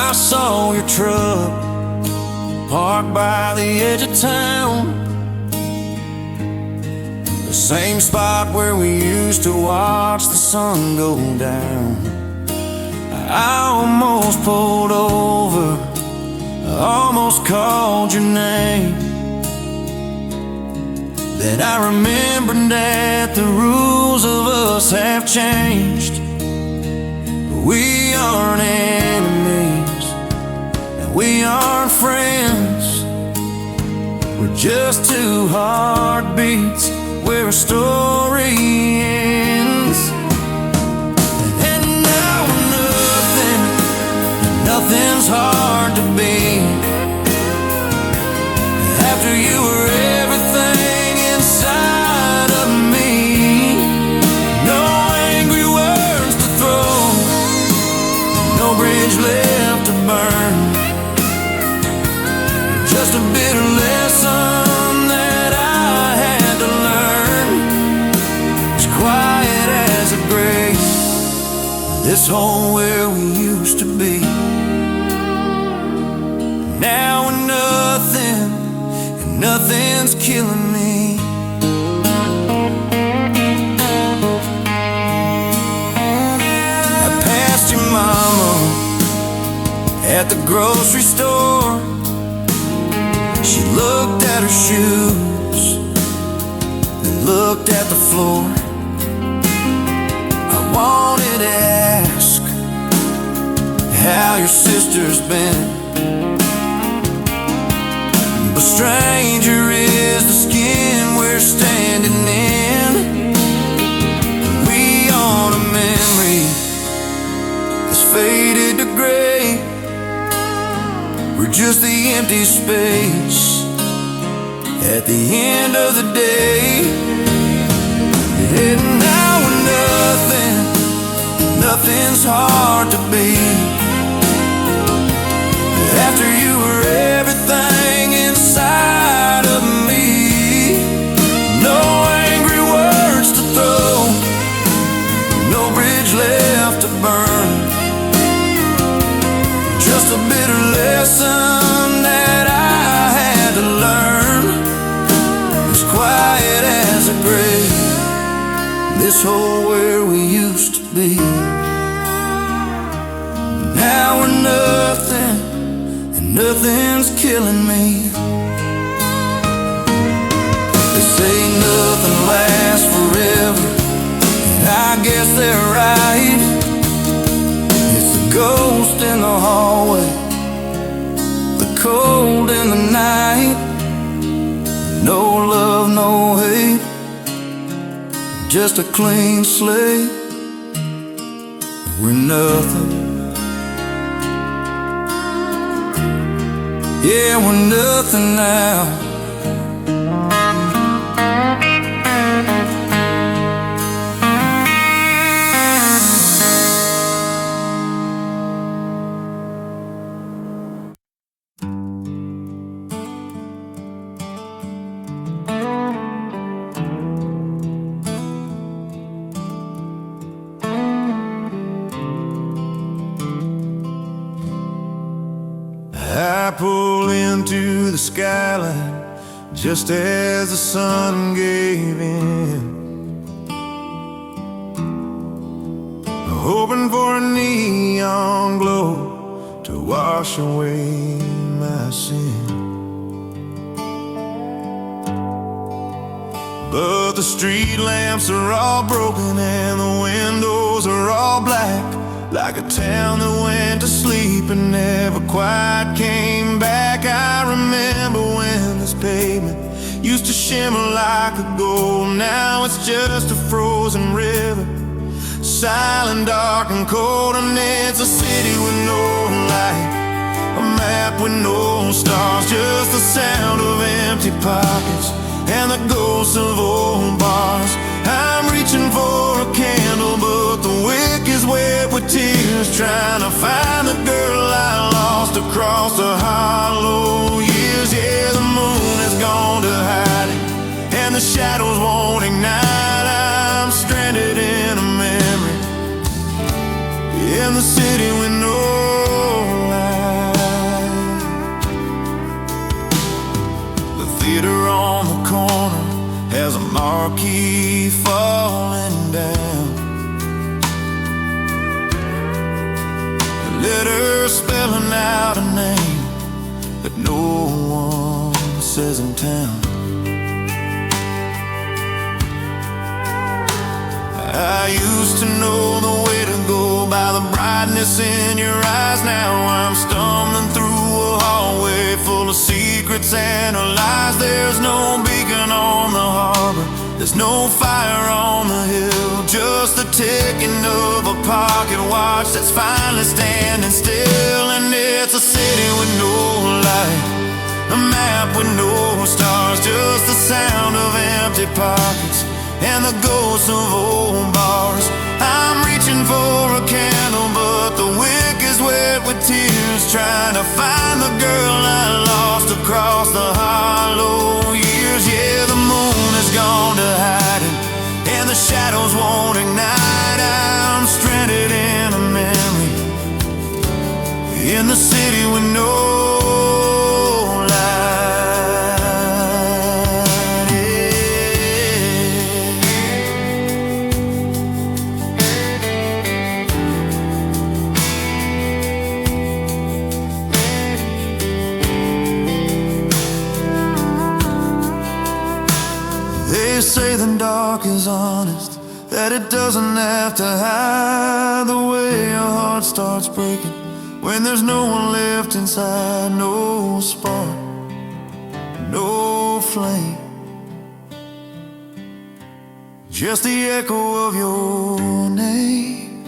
I saw your truck parked by the edge of town, the same spot where we used to watch the sun go down. I almost pulled over, I almost called your name. Then I remembered that the rules of us have changed. We aren't enemies, and we aren't friends. We're just two heartbeats where a story ends. And now nothing's hard to be. After you were everything inside of me, no angry words to throw, no bridge left to burn, just a bitter lesson that I had to learn. As quiet as a grave, this home where we used to be. Now we're nothing, and nothing's killing me. I passed your mama at the grocery store. She looked at her shoes, then looked at the floor. I wanted to ask how your sister's been, but stranger is the skin we're standing in. We are a memory that's faded to gray. We're just the empty space at the end of the day. And now we're nothing, nothing's hard to be. After you were everything inside of me, no angry words to throw, no bridge left to burn, just a bitter lesson that I had to learn. As quiet as a grave, this hole where we used to be. Now we're nothing, and nothing's killing me. They say nothing lasts forever, and I guess they're right. It's the ghost in the hallway, the cold in the night. No love, no hate, just a clean slate. We're nothing, yeah, we're nothing now. I pull into the skyline just as the sun gave in, hoping for a neon glow to wash away my sin. But the street lamps are all broken and the windows are all black, like a town that went to sleep and never quite came back. I remember when this pavement used to shimmer like a gold. Now it's just a frozen river, silent, dark, and cold. And it's a city with no light, a map with no stars, just the sound of empty pockets and the ghosts of old bars. I'm reaching for a candle, but the wick is wet with tears, trying to find the girl I lost across the hollow years. Yeah, the moon has gone to hiding, and the shadows won't ignite. I'm stranded in a memory, in the city with no light. marquee falling down. A letter spelling out a name that no one says in town. I used to know the way to go by the brightness in your eyes. Now I'm stumbling through a hallway full of secrets and lies. There's no beacon on the harbor, there's no fire on the hill, just the ticking of a pocket watch that's finally standing still. And it's a city with no light, a map with no stars, just the sound of empty pockets and the ghosts of old bars. I'm reaching for a candle, but the wick is wet with tears, trying to find the girl I lost across the hollow years. Yeah, the moon has gone to hiding, and the shadows won't ignite. I'm stranded in a memory, in the city with no say the dark is honest, that it doesn't have to hide the way your heart starts breaking when there's no one left inside. No spark, no flame, just the echo of your name.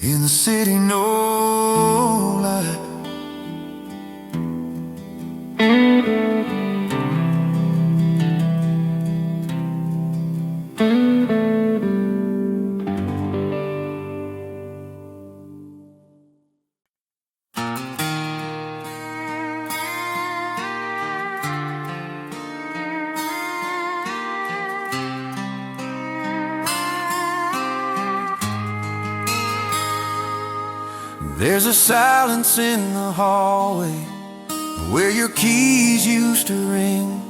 In the city, no light. There's a silence in the hallway where your keys used to ring,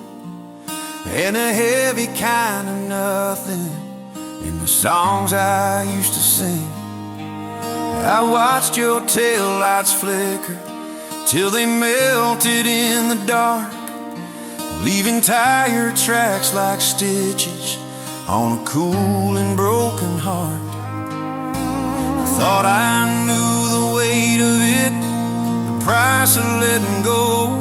and a heavy kind of nothing in the songs I used to sing. I watched your taillights flicker till they melted in the dark, leaving tire tracks like stitches on a cool and broken heart. I thought I knew the weight of it, the price of letting go,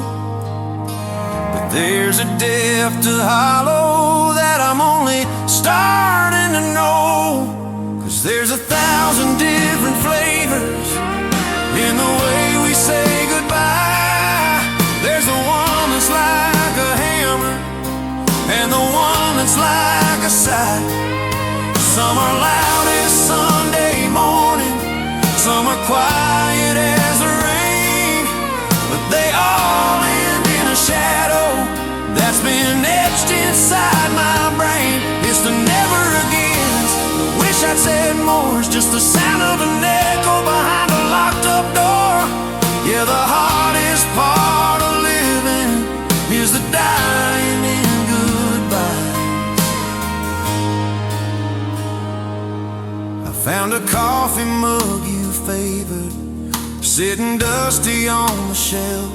but there's a depth to hollow that I'm only starting to know. 'Cause there's 1,000 different flavors in the way we say goodbye. There's the one that's like a hammer, and the one that's like a sigh. Some are loud as Sunday morning, some are quiet as the rain, but they all end in a shadow that's been etched inside my brain. It's the never agains, the wish I'd said more, it's just the sound of an echo behind a locked up door. Yeah, the hardest part of living is the dying in goodbye. I found a coffee mug you favored, sitting dusty on the shelf.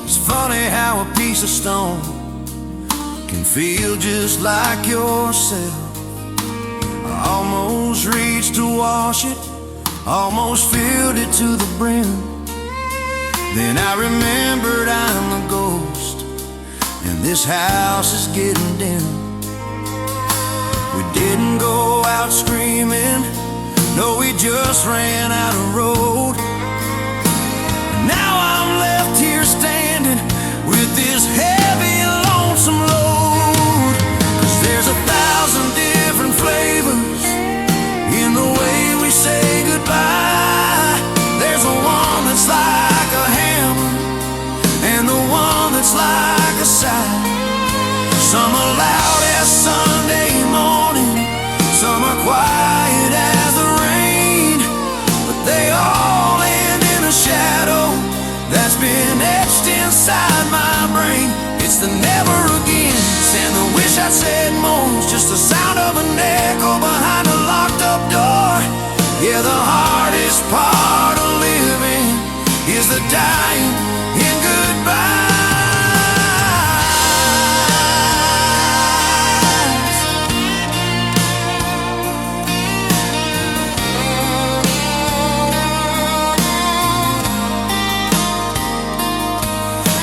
It's funny how a piece of stone can feel just like yourself. I almost reached to wash it, almost filled it to the brim. Then I remembered I'm a ghost, and this house is getting dim. We didn't go out screaming, no, we just ran out of road. Now I'm left here standing with this heavy, lonesome load. 'Cause there's 1,000 different flavors in the way we say goodbye. There's the one that's like a hammer, and the one that's like a sigh. Some are loud as Sunday morning, some are quiet as the rain, but they all end in a shadow that's been etched inside my brain. that sad moan's just the sound of an echo behind a locked up door. Yeah, the hardest part of living is the dying in goodbyes.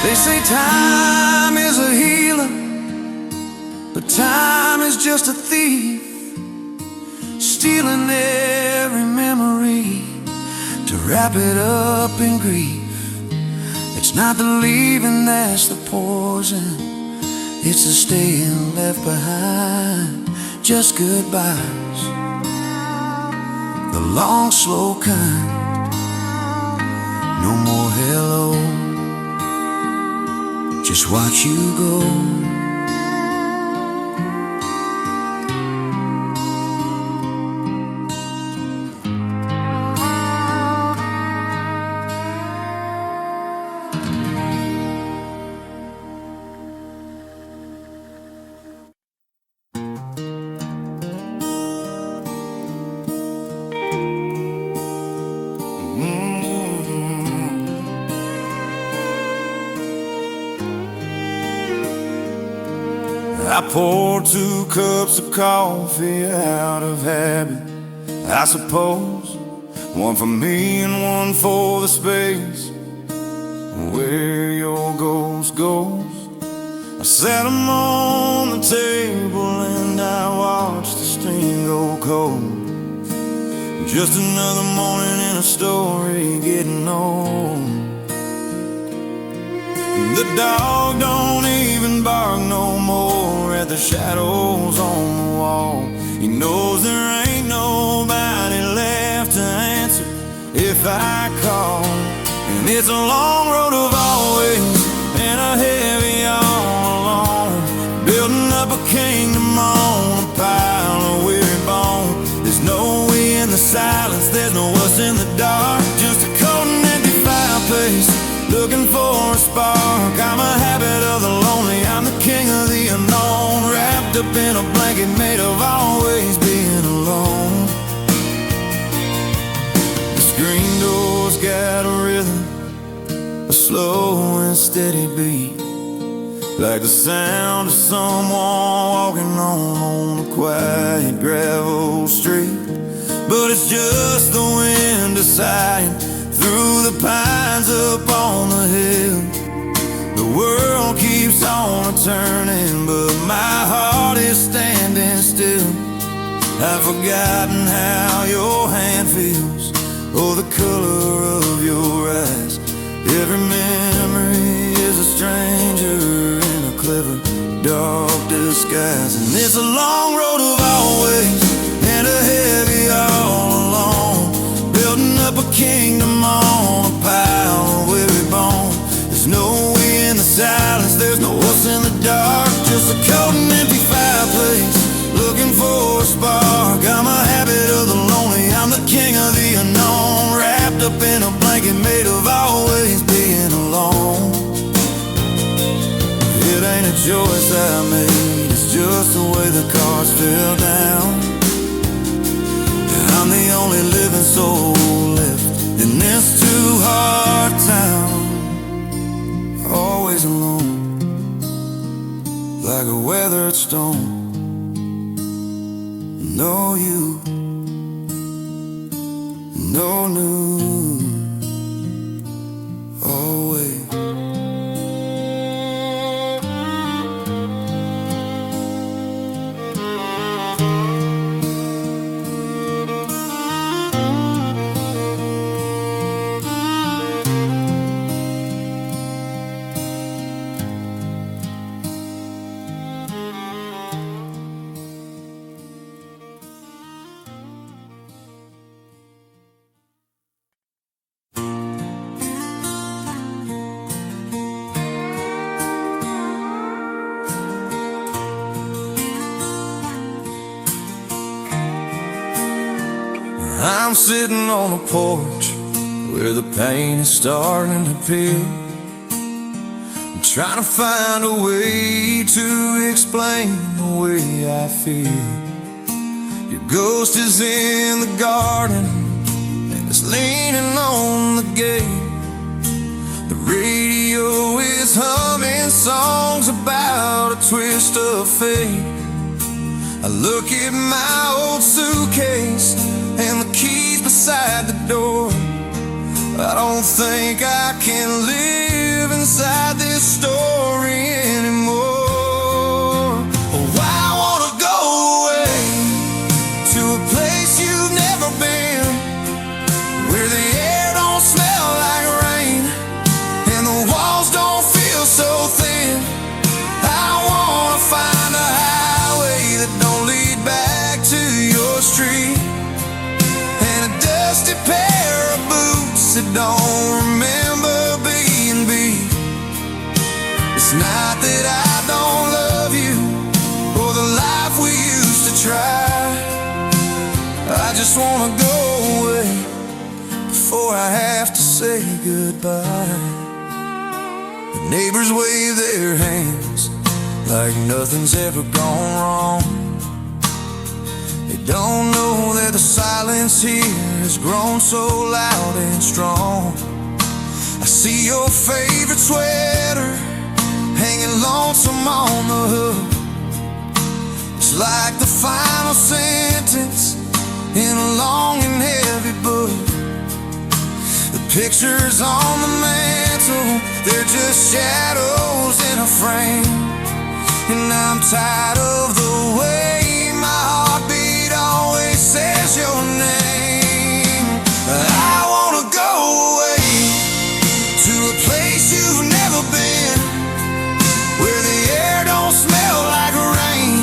They say time is a healer, but time is just a thief, stealing every memory to wrap it up in grief. It's not the leaving that's the poison, it's the staying left behind. Just goodbyes, the long slow kind. No more hello, just watch you go. I poured 2 cups of coffee out of habit, I suppose. One for me and one for the space where your ghost goes. I set them on the table and I watched the steam go cold. Just another morning in a story getting old. The dog don't even bark no more at the shadows on the wall. He knows there ain't nobody left to answer if I call. And it's a long road of always and a heavy all alone, building up a kingdom on a pile of weary bone. There's no way in the silence, there's no us in the dark, just a cold and empty fireplace looking for a spark. I'm a habit of the lonely, I'm the king of the unknown, wrapped up in a blanket made of always being alone. The screen door's got a rhythm, a slow and steady beat, like the sound of someone walking on a quiet gravel street. But it's just the wind sighing through the pines up on the hill. The world keeps on turning, but my heart is standing still. I've forgotten how your hand feels, or the color of your eyes. Every memory is a stranger in a clever, dark disguise. And it's a long road of always and a heavy all alone, building up a kingdom on a pile of weary bone. There's no way in the silence, there's no us in the dark, just a cold and empty fireplace looking for a spark. I'm a habit of the lonely, I'm the king of the unknown, wrapped up in a blanket made of always being alone. It ain't a choice I made, it's just the way the cards fell down. I'm the only living soul left in this two-heart town. Always alone, like a weathered stone. No you, no new, always. I'm sitting on a porch where the pain is starting to peel, trying to find a way to explain the way I feel. Your ghost is in the garden and it's leaning on the gate. The radio is humming songs about a twist of fate. I look at my old suitcase and the keys beside the door. I don't think I can live inside this story anymore. Oh, I wanna go away to a place you've never been, where the air don't smell like rain and the walls don't feel so thin. I wanna find a highway that don't lead back to your street, and a dusty pair of boots that don't remember being beat. It's not that I don't love you or the life we used to try. I just wanna go away before I have to say goodbye. The neighbors wave their hands like nothing's ever gone wrong. They don't know that the silence here has grown so loud and strong. I see your favorite sweater hanging lonesome on the hook. It's like the final sentence in a long and heavy book. The pictures on the mantle, they're just shadows in a frame. And I'm tired of the way my heartbeat always says your name. I wanna go away to a place you've never been, where the air don't smell like rain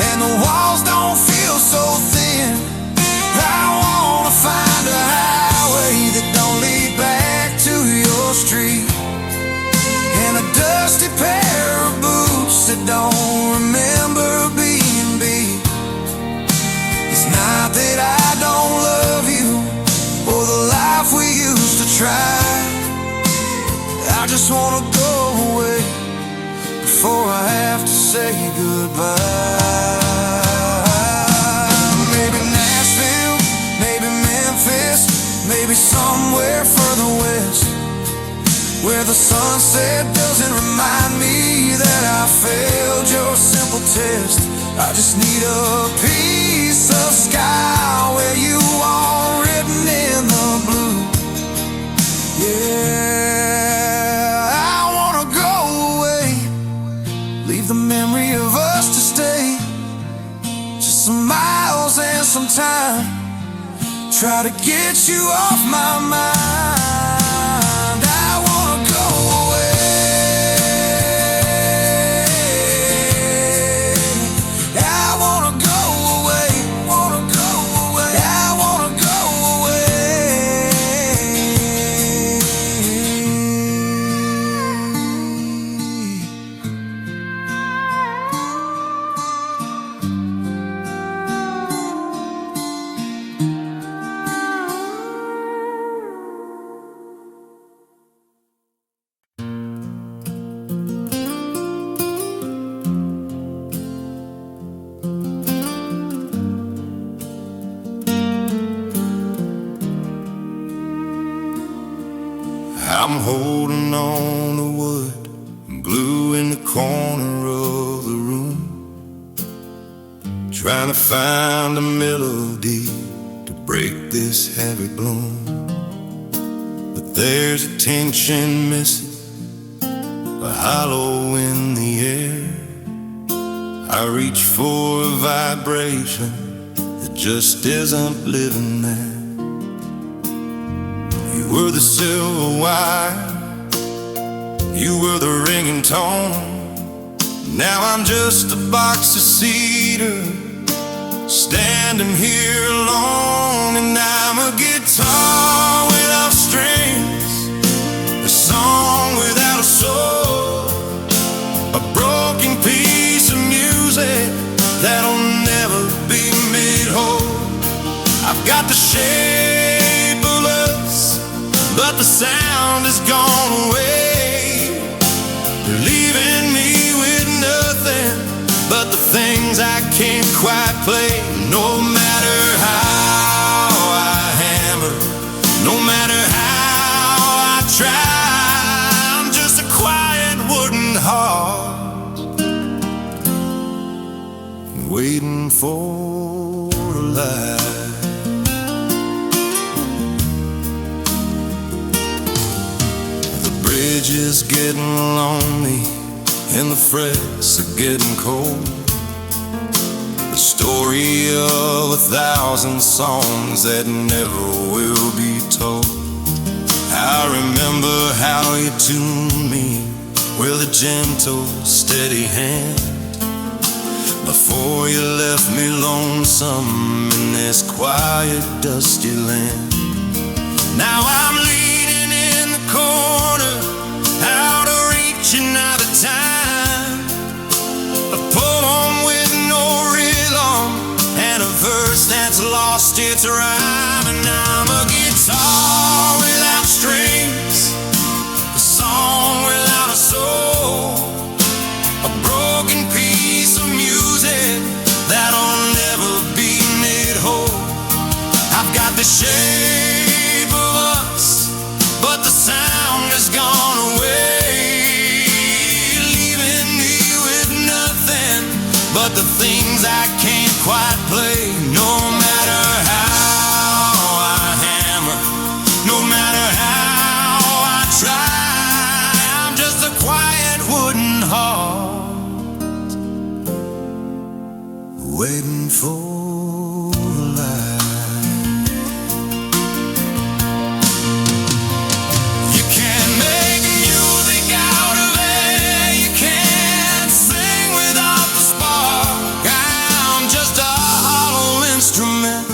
and the walls don't feel so thin. I wanna find a highway that don't lead back to your street, and a dusty pair of boots that don't remember being beat. It's not that I don't love you or the life we used to try. I just wanna go away before I have to say goodbye. Maybe Nashville, maybe Memphis, maybe somewhere further west, where the sunset doesn't remind me that I failed your simple test. I just need a piece of sky where you are written in the blue. Yeah, I wanna go away, leave the memory of us to stay, just some miles and some time, try to get you off my mind. I wanna go away, I wanna go away, wanna go away, I wanna go away. I'm holding on to wood and glue in the corner of the room, trying to find a melody to break this heavy gloom. But there's a tension missing, a hollow in the air. I reach for a vibration that just isn't living there. You were the silver wire, you were the ringing tone. Now I'm just a box of cedar, standing here alone. And I'm a guitar without strings, a song without a soul, a broken piece of music that'll never be made whole. I've got the shape of us, but the sound has gone away. quite play. No matter how I hammer, no matter how I try, I'm just a quiet wooden heart waiting for a light. The bridge is getting lonely and the frets are getting cold. The story of 1,000 songs that never will be told. I remember how you tuned me with a gentle, steady hand before you left me lonesome in this quiet, dusty land. Now I'm leaning in the corner, out of reach and out of time. A poem with no rhythm and a verse that's lost its rhyme. And I'm a guitar without strings, a song without a soul, a broken piece of music that'll never be made whole. I've got the shape of us, but the sound has gone away, leaving me with nothing but the things I can't quite play. No matter how I hammer, no matter how I try, I'm just a quiet wooden heart waiting for a light. You can't make music out of air, you can't sing without the spark. I'm just a hollow instrument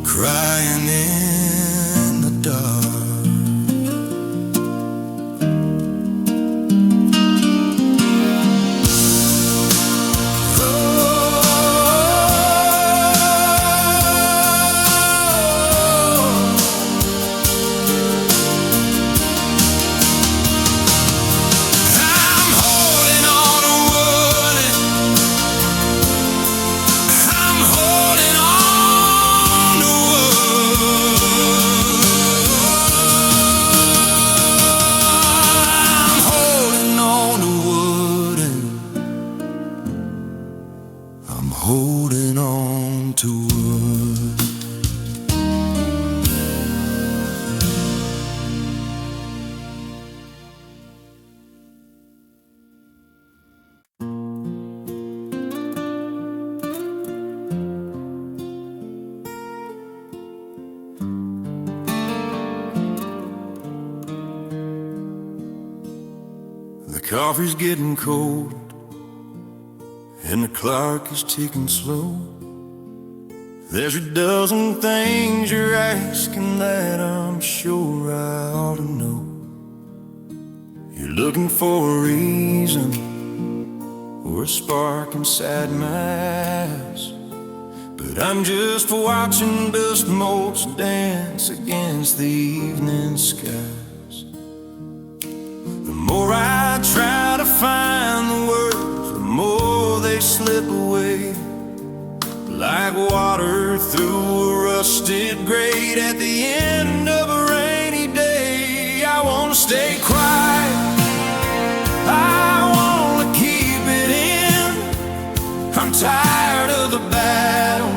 crying in the dark. I'm holding on to wood, I'm holding on to wood, I'm holding on to wood, I'm holding on to wood. The coffee's getting cold and the clock is ticking slow. There's a dozen things you're asking that I'm sure I ought to know. You're looking for a reason or a spark inside my eyes, but I'm just watching dust motes dance against the evening skies. The more I try to find the words, the more they slip away, like water through a rusted grate at the end of a rainy day. I wanna stay quiet, I wanna keep it in. I'm tired of the battle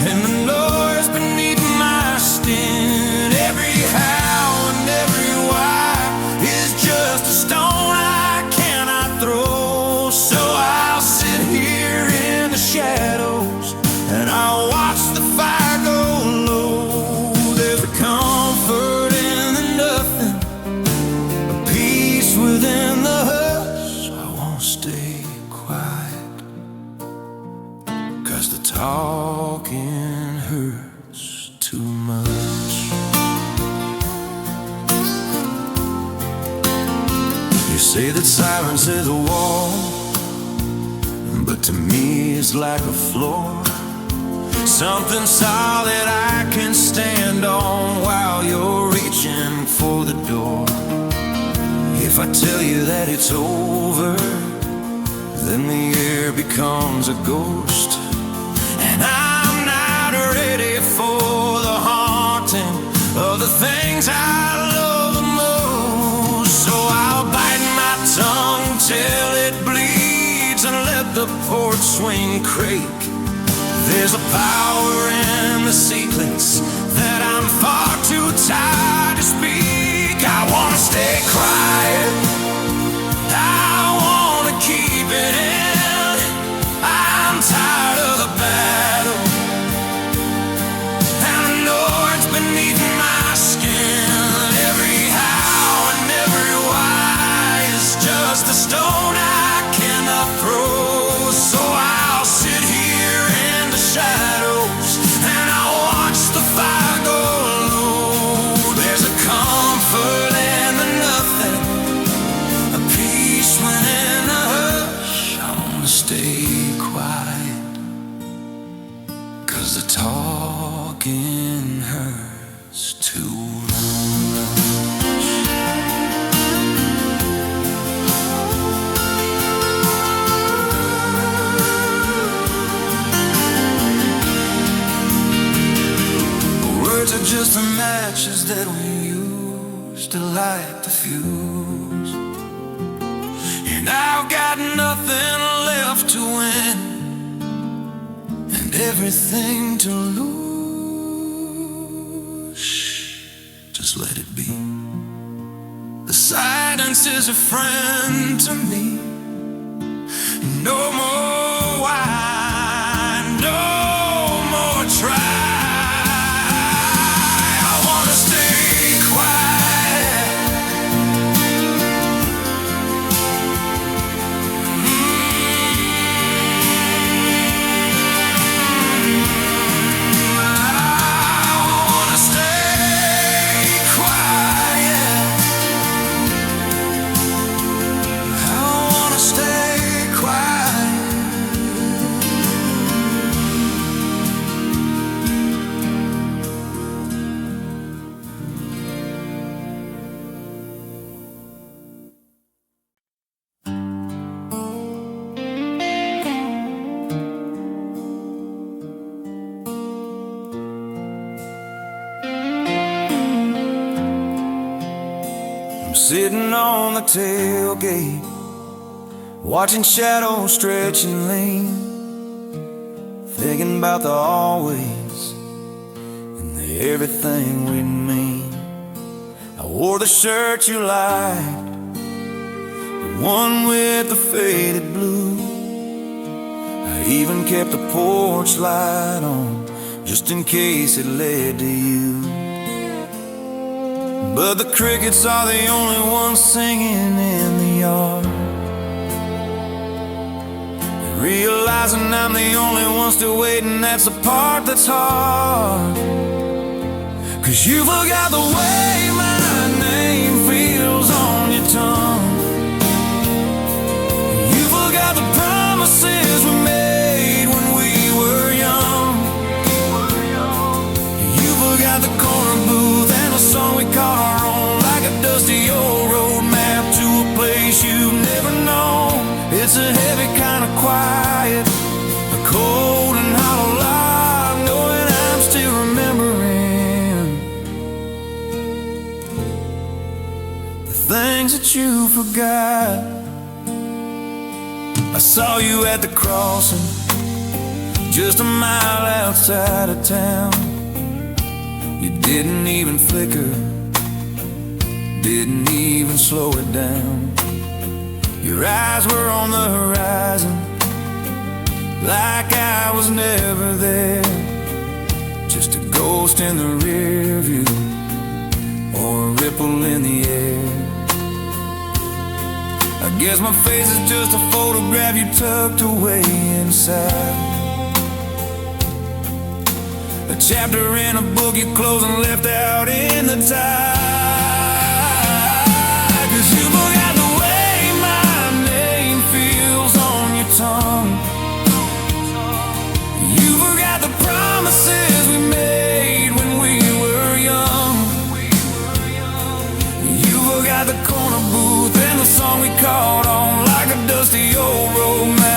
and the noise beneath my skin. Every how and every why is just a stone I cannot throw. So I'll sit here in the shadows and I'll watch the fire go low. There's a comfort in the nothing, a peace within the hush. I won't stay quiet, 'cause the talking hurts too much. You say that silence is a wall, but to me it's like a floor, something solid I can stand on while you're reaching for the door. If I tell you that it's over, then the air becomes a ghost. And I'm not ready for the haunting of the things I love the most. So I'll bite my tongue till it bleeds and let the porch swing creak. There's a power in the secrets that I'm far too tired to speak. I wanna stay quiet, I wanna keep it in. I'm tired of the battle, and I know it's beneath my skin. Every how and every why is just a stone I cannot throw. So I'll sit here in the shadows and I'll watch the fire go low. There's a comfort in the nothing, a peace when in a hush. I wanna stay quiet, 'cause the talking hurts too much. Words are just the matches that we use to light the fuse. And I've got nothing left to win and everything to lose. Just let it be. The silence is a friend to me. No more whine, no more try. Sitting on the tailgate, watching shadows stretch and lean, thinking about the always and the everything we'd mean. I wore the shirt you liked, the one with the faded blue. I even kept the porch light on, just in case it led to you. But the crickets are the only ones singing in the yard, and realizing I'm the only one still waiting, that's the part that's hard. 'Cause you forgot the way my name feels on your tongue. You forgot the promises we made when we were young. You forgot the corner booth and the song we called our own, like a dusty old road map to a place you've never known. It's a heavy kind of quiet, a cold and hollow log, knowing I'm still remembering the things that you forgot. I saw you at the crossing, just a mile outside of town. You didn't even flicker, didn't even slow it down. Your eyes were on the horizon, like I was never there. Just a ghost in the rear view, or a ripple in the air. I guess my face is just a photograph you tucked away inside, a chapter in a book you closed and left out in the tide. 'Cause you forgot the way my name feels on your tongue. You forgot the promises we made when we were young. You forgot the corner booth and the song we called on, like a dusty old road map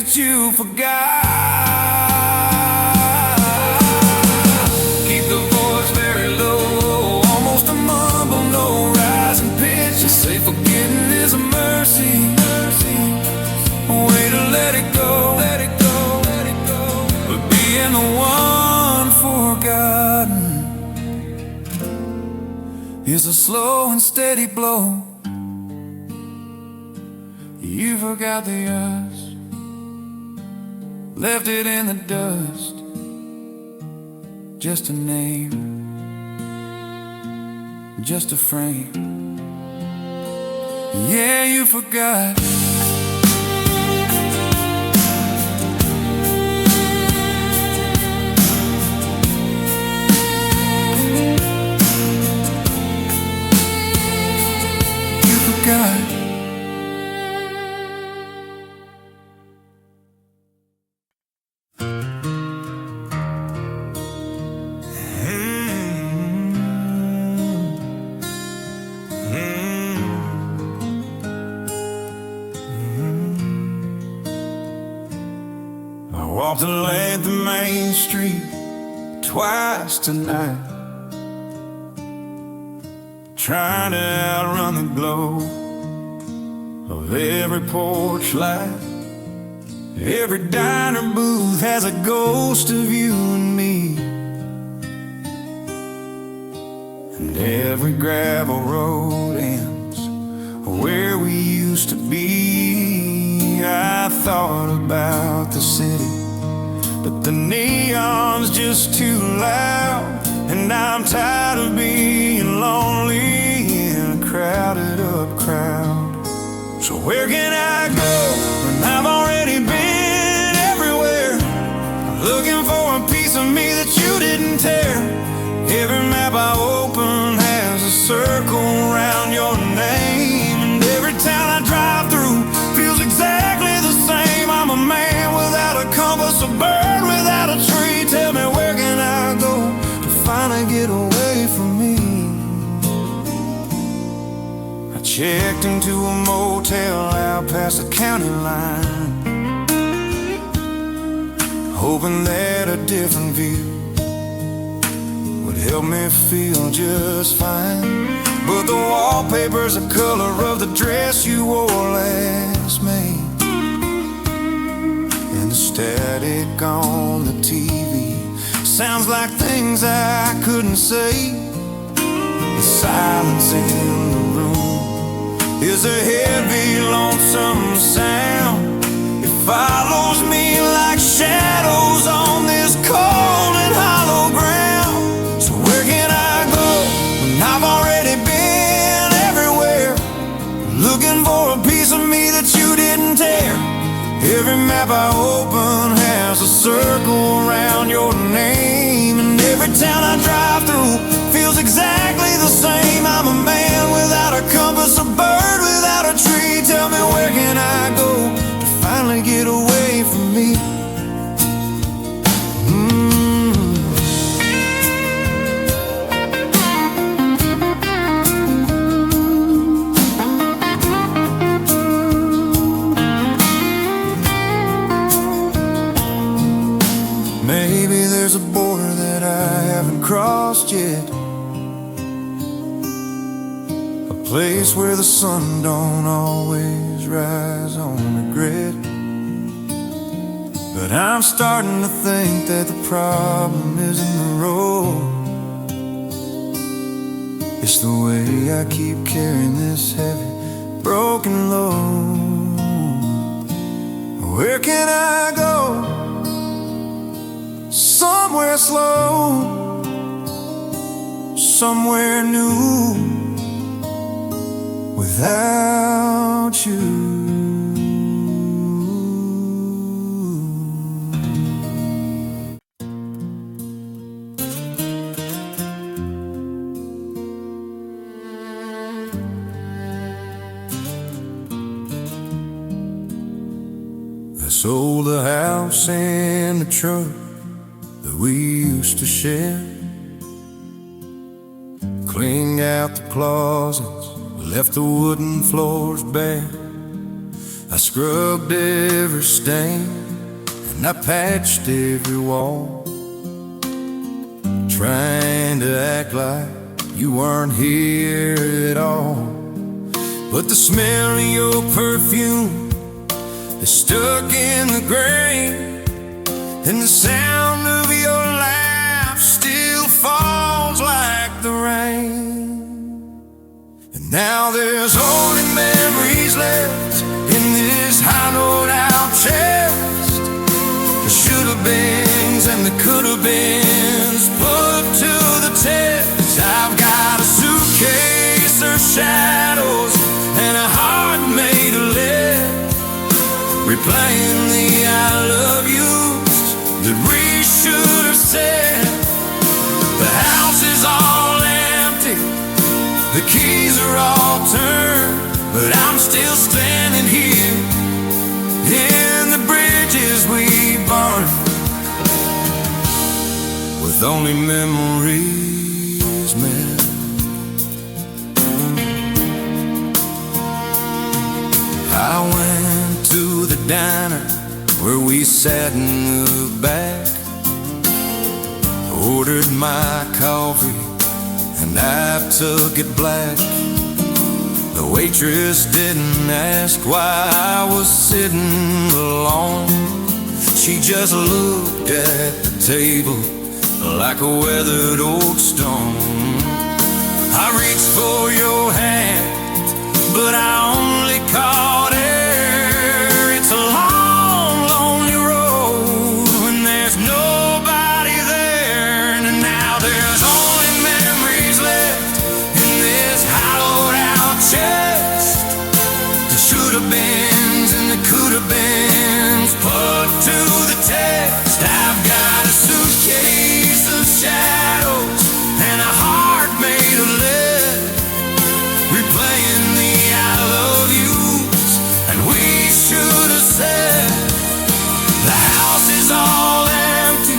that you forgot. Keep the voice very low, almost a mumble, no rising pitch. You say forgetting is a mercy, way to let it go, let it go, let it go. But being the one forgotten is a slow and steady blow. You forgot the us, left it in the dust, just a name, just a frame. Yeah, you forgot. You forgot. Walked the length of Main Street twice tonight, trying to outrun the glow of every porch light. Every diner booth has a ghost of you and me, and every gravel road ends where we used to be. I thought about the city, but the neon's just too loud, and I'm tired of being lonely in a crowded up crowd. So where can I go when I've already been everywhere, looking for a piece of me that you didn't tear? Every map I open has a circle around your name, and every town I drive through feels exactly the same. I'm a man without a compass, a bird without a tree. Tell me, where can I go to finally get away from me? I checked into a motel out past the county line, hoping that a different view would help me feel just fine. But the wallpaper's the color of the dress you wore last May, and the static on the TV sounds like things I couldn't say. The silence in the room is a heavy, lonesome sound. It follows me like shadows on this cold and hollow ground. So where can I go when I've already been everywhere, looking for a piece of me that you didn't tear? Every map I open has a circle around your name, and every town I drive through feels exactly the same. I'm a man without a compass, a bird without a tree. Tell me, where can I go to finally get away from me? Maybe there's a border that I haven't crossed yet, a place where the sun don't always rise on regret. But I'm starting to think that the problem isn't the road, it's the way I keep carrying this heavy, broken load. Where can I go? Somewhere slow, somewhere new, without you. I sold the house and the truck that we used to share, cleaned out the closets, left the wooden floors bare, I scrubbed every stain and I patched every wall, trying to act like you weren't here at all. But the smell of your perfume is stuck in the grain, and the sound of your laugh still falls like the rain. And now there's only memories left in this hollowed out chest, the should-have-beens and the could-have-beens put to the test. I've got a suitcase of shadows and a heart made of lead, replaying the I love yous that we should have said. The house is all empty, the keys are all turned, but I'm still standing here in the bridges we burned, with only memories left. I went to the diner where we sat in the back, ordered my coffee and I took it black. The waitress didn't ask why I was sitting alone. She just looked at the table like a weathered old stone. I reached for your hand, but I only caught air. It's a long, lonely road when there's nobody there. And now there's only memories left in this hollowed out chest, the should-have-beens and the could-have-beens put to the test. I've got a suitcase of shadows and a heart made of lead, replaying the I love yous and we should have said. The house is all empty,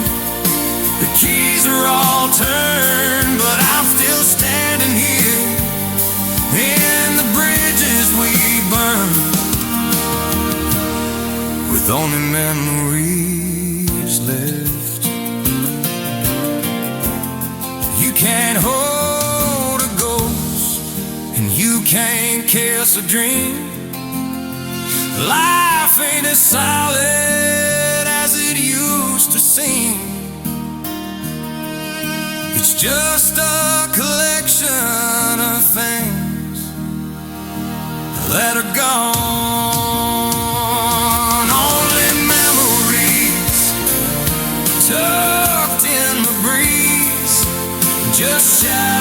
the keys are all turned, but I'm still standing here in the bridges we burned, with only memories left. You can't hold a ghost and you can't kiss a dream. Life ain't as solid as it used to seem. It's just a collection of things that are gone. Only memories tucked in the breeze, just shy